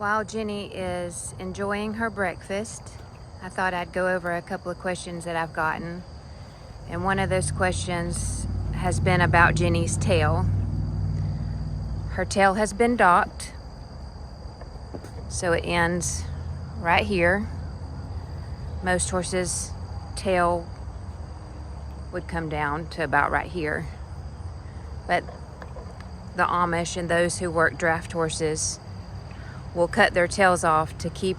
While Jenny is enjoying her breakfast, I thought I'd go over a couple of questions that I've gotten. And one of those questions has been about Jenny's tail. Her tail has been docked, so it ends right here. Most horses' tail would come down to about right here. But the Amish and those who work draft horses will cut their tails off to keep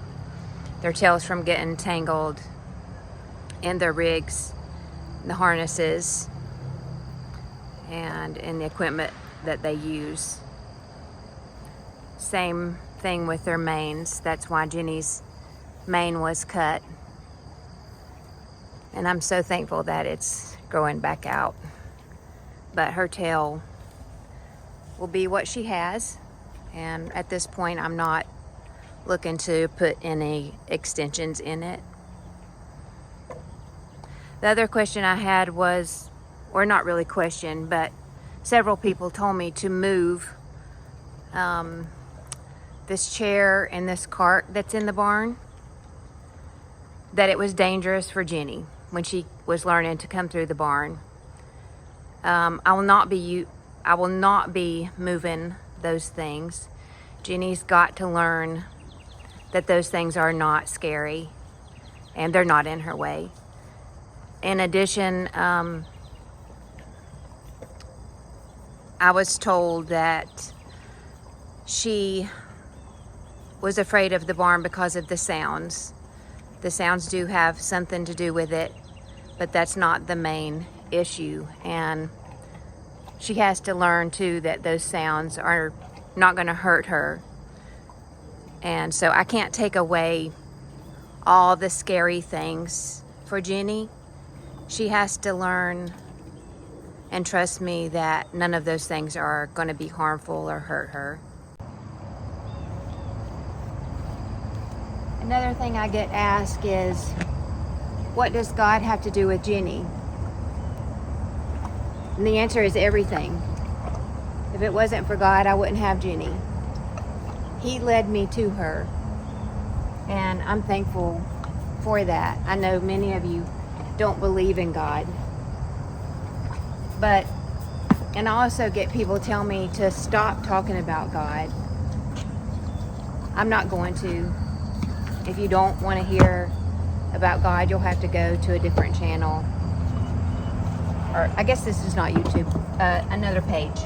their tails from getting tangled in their rigs, the harnesses, and in the equipment that they use. Same thing with their manes. That's why Jenny's mane was cut. And I'm so thankful that it's growing back out. But her tail will be what she has. And at this point, I'm not looking to put any extensions in it. The other question I had was, or not really question, but several people told me to move this chair and this cart that's in the barn, that it was dangerous for Jenny when she was learning to come through the barn. I will not be moving those things. Jenny's got to learn that those things are not scary and they're not in her way. In addition, I was told that she was afraid of the barn because of the sounds. The sounds do have something to do with it, but that's not the main issue. And she has to learn too that those sounds are not going to hurt her. And so I can't take away all the scary things for Jenny. She has to learn and trust me that none of those things are going to be harmful or hurt her. Another thing I get asked is, what does God have to do with Jenny? And the answer is everything. If it wasn't for God, I wouldn't have Jenny. He led me to her, and I'm thankful for that. I know many of you don't believe in God, and I also get people tell me to stop talking about God. I'm not going to. If you don't want to hear about God, you'll have to go to a different channel. Or I guess this is not YouTube, another page.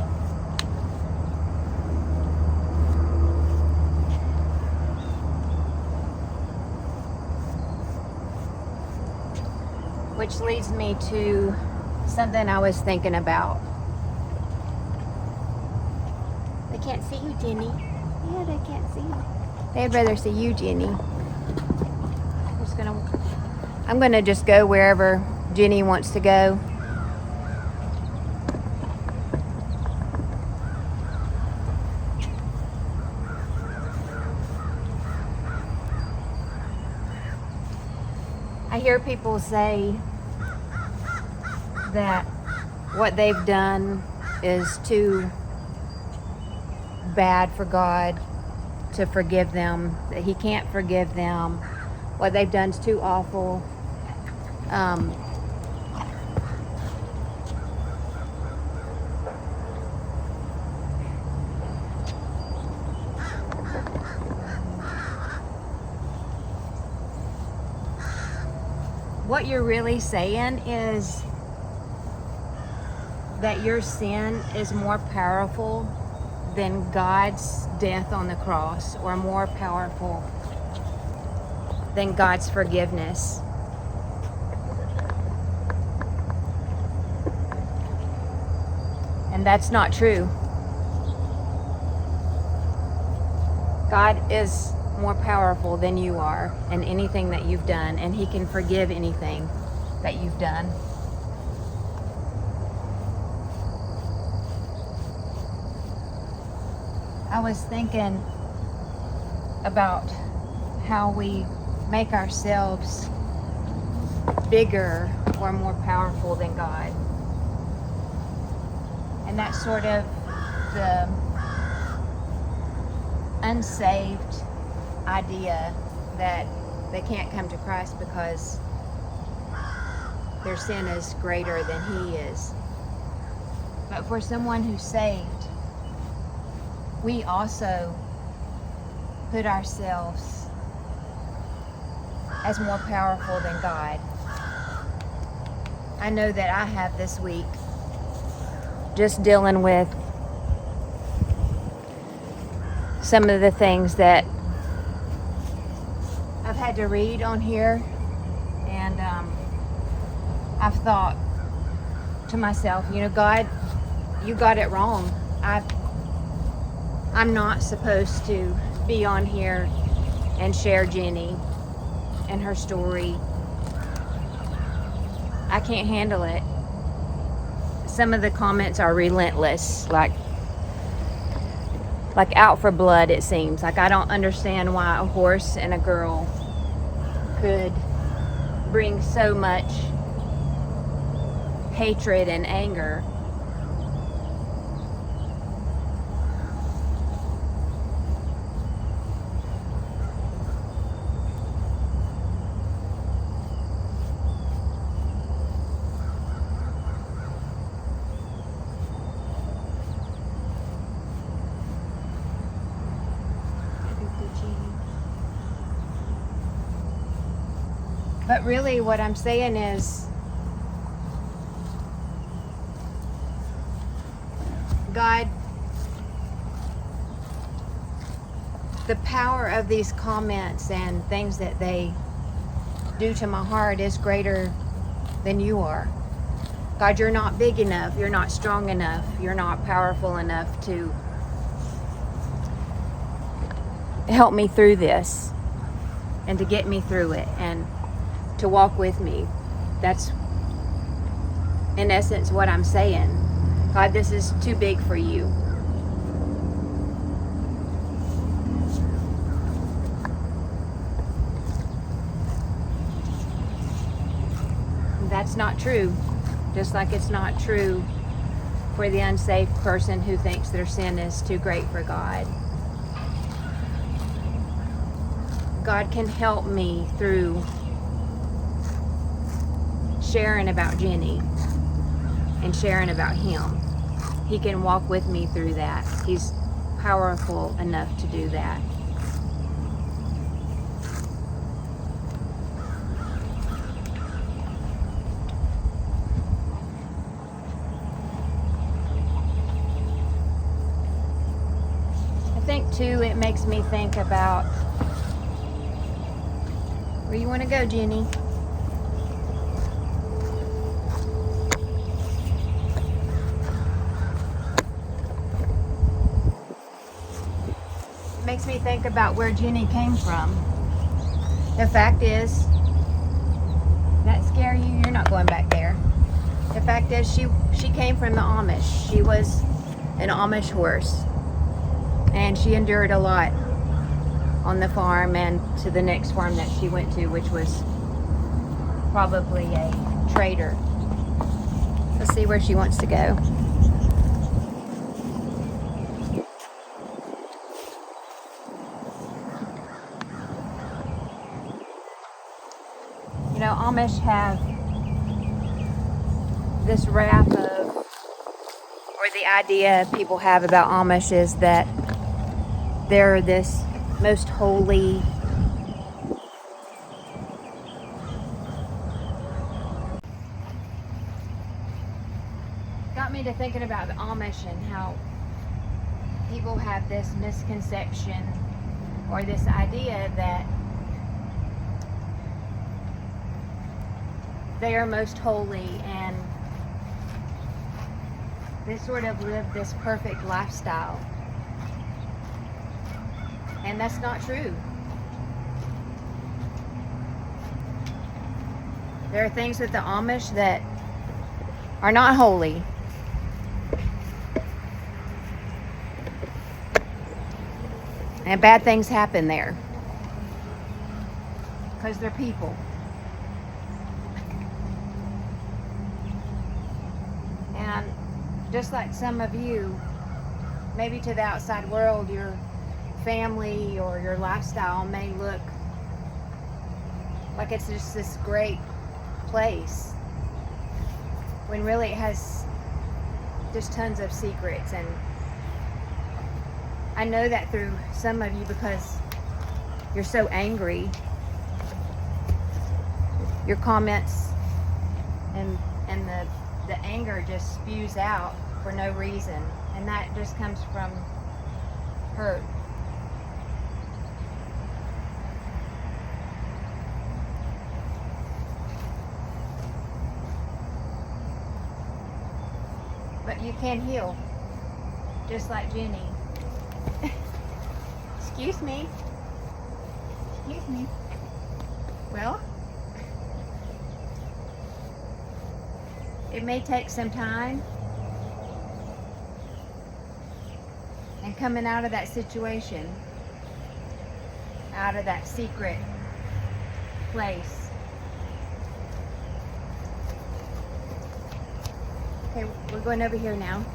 Which leads me to something I was thinking about. They can't see you, Jenny. Yeah, they can't see you. They'd rather see you, Jenny. I'm gonna just go wherever Jenny wants to go. I hear people say that what they've done is too bad for God to forgive them, that He can't forgive them. What they've done is too awful. What you're really saying is that your sin is more powerful than God's death on the cross, or more powerful than God's forgiveness. And that's not true. God is more powerful than you are in anything that you've done, and He can forgive anything that you've done. I was thinking about how we make ourselves bigger or more powerful than God. And that's sort of the unsaved idea that they can't come to Christ because their sin is greater than He is. But for someone who's saved, we also put ourselves as more powerful than God. I know that I have this week, just dealing with some of the things that I've had to read on here, and I've thought to myself, God, you got it wrong. I'm not supposed to be on here and share Genny and her story. I can't handle it. Some of the comments are relentless, like out for blood, it seems. Like, I don't understand why a horse and a girl could bring so much hatred and anger. But really what I'm saying is, God, the power of these comments and things that they do to my heart is greater than you are. God, you're not big enough. You're not strong enough. You're not powerful enough to help me through this and to get me through it and to walk with me. That's in essence what I'm saying. God, this is too big for you. That's not true. Just like it's not true for the unsaved person who thinks their sin is too great for God. God can help me through sharing about Genny and sharing about Him. He can walk with me through that. He's powerful enough to do that. I think too, it makes me think about where you want to go, Genny. Makes me think about where Genny came from. The fact is, that scare you? You're not going back there. The fact is, she came from the Amish. She was an Amish horse, and she endured a lot on the farm and to the next farm that she went to, which was probably a trader. Let's see where she wants to go. Amish have this rap of, or the idea people have about Amish is that they're this most holy, got me to thinking about the Amish and how people have this misconception or this idea that they are most holy and they sort of live this perfect lifestyle. And that's not true. There are things with the Amish that are not holy. And bad things happen there. Because they're people. Just like some of you, maybe to the outside world, you're family or your lifestyle may look like it's just this great place, when really it has just tons of secrets. And I know that through some of you, because you're so angry, your comments and the anger just spews out for no reason, and that just comes from hurt. But you can heal, just like Genny. Excuse me. Excuse me. Well, it may take some time, and coming out of that situation, out of that secret place. Okay, we're going over here now.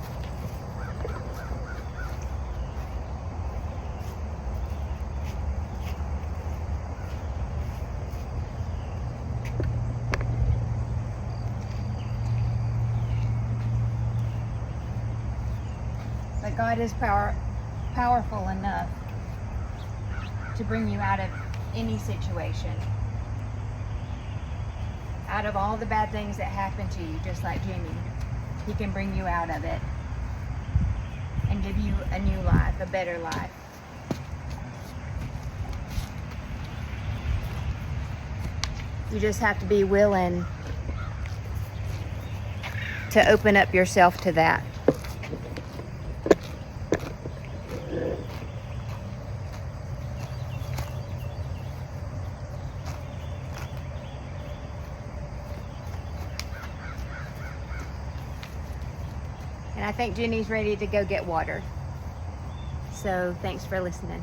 But God is powerful enough to bring you out of any situation. Out of all the bad things that happen to you, just like Genny, He can bring you out of it and give you a new life, a better life. You just have to be willing to open up yourself to that. And I think Genny's ready to go get water. So thanks for listening.